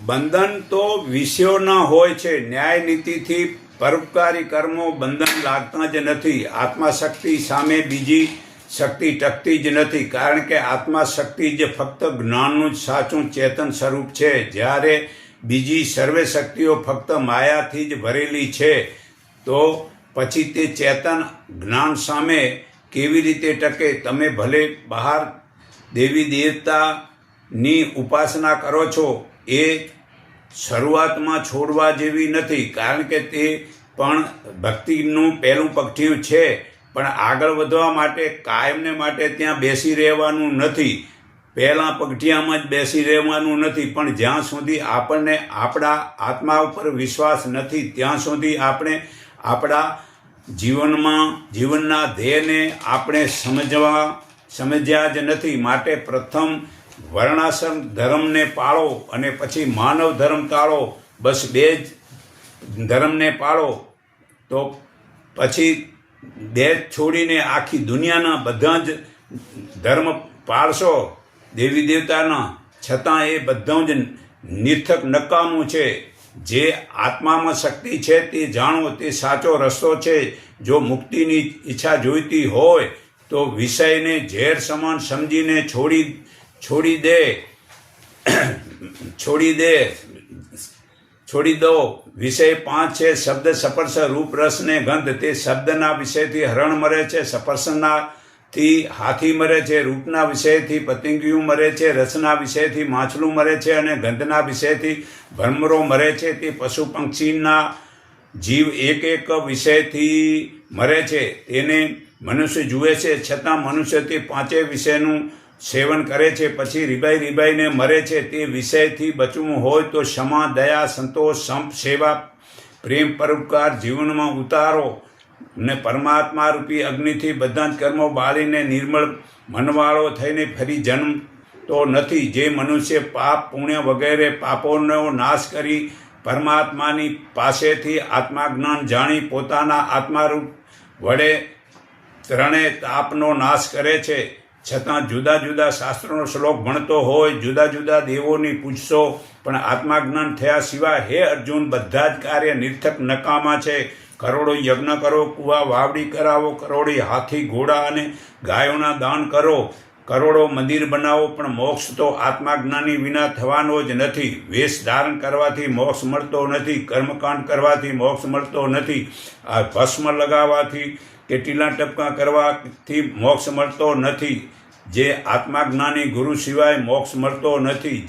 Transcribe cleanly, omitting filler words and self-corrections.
બંધન તો વિષયોના હોય છે. ન્યાય નીતિથી પરોપકારી કર્મો બંધન લાગતા જ નથી. આત્માશક્તિ સામે બીજી શક્તિ ટકતી જ નથી, કારણ કે આત્માશક્તિ જ ફક્ત જ્ઞાનનું જ સાચું ચેતન સ્વરૂપ છે, જ્યારે બીજી સર્વે શક્તિઓ ફક્ત માયાથી જ ભરેલી છે. તો પછી તે ચેતન જ્ઞાન સામે કેવી રીતે ટકે? તમે ભલે બહાર દેવી દેવતાની ઉપાસના કરો છો, એ શરૂઆતમાં છોડવા જેવી નથી, કારણ કે તે પણ ભક્તિનું પહેલું પગથિયું છે. પણ આગળ વધવા માટે કાયમને માટે ત્યાં બેસી રહેવાનું નથી, પહેલાં પગથિયામાં જ બેસી રહેવાનું નથી. પણ જ્યાં સુધી આપણને આપણા આત્મા ઉપર વિશ્વાસ નથી, ત્યાં સુધી આપણે આપણા જીવનના ધ્યેયને આપણે સમજ્યા જ નથી. માટે પ્રથમ વર્ણાશ્રમ ધર્મને પાળો અને પછી માનવ ધર્મ ટાળો. બસ બે જ ધર્મને પાળો, તો પછી બે છોડીને આખી દુનિયાના બધા જ ધર્મ પાળશો દેવી દેવતાના, છતાં એ બધું જ નિર્થક નકામું છે. જે આત્મામાં શક્તિ છે તે જાણો, તે સાચો રસ્તો છે. જો મુક્તિની ઈચ્છા જોઈતી હોય તો વિષયને ઝેર સમાન સમજીને છોડી દો. વિષય 5 છે: શબ્દ, સ્પર્શ, રૂપ, રસ ને ગંધ. તે શબ્દના વિષયથી હરણ મરે છે, સ્પર્શનાથી હાથી મરે છે, રૂપના વિષયથી પતંગિયું મરે છે, રસના વિષયથી માછલું મરે છે અને ગંધના વિષયથી ભમરો મરે છે. તે પશુ પક્ષીના જીવ એક વિષયથી મરે છે. તેને મનુષ્ય જુએ છે, છતાં મનુષ્ય તે 5 વિષયનું સેવન કરે છે, પછી રીબાઈને મરે છે. તે વિષયથી બચવું હોય તો ક્ષમા, દયા, સંતોષ, સંપ, સેવા, પ્રેમ, પરોપકાર જીવનમાં ઉતારો ને પરમાત્મા રૂપી અગ્નિથી બધા જ કર્મો બાળીને નિર્મળ મનવાળો થઈને ફરી જન્મતો નથી. જે મનુષ્ય પાપ, પુણ્ય વગેરે પાપોનો નાશ કરી પરમાત્માની પાસેથી આત્માજ્ઞાન જાણી પોતાના આત્મારૂપ વડે ત્રણેય તાપનો નાશ કરે છે, છતાં જુદા જુદા શાસ્ત્રોનો શ્લોક ભણતો હોય, જુદા જુદા દેવોની પૂજશો, પણ આત્માજ્ઞાન થયા સિવાય હે અર્જુન બધા જ કાર્ય નિર્થક નકામા છે. કરોડો યજ્ઞ કરો, કુવા વાવડી કરાવો, કરોડી હાથી, ઘોડા અને ગાયોના દાન કરો, કરોડો મંદિર બનાવો, પણ મોક્ષ તો આત્માજ્ઞાની વિના થવાનો જ નથી. વેશ ધારણ કરવાથી મોક્ષ મળતો નથી, કર્મકાંડ કરવાથી મોક્ષ મળતો નથી, આ ભસ્મ લગાવવાથી કે ટીલા ટપકા કરવાથી મોક્ષ મળતો નથી. જે આત્માજ્ઞાની ગુરુ સિવાય મોક્ષ મળતો નથી.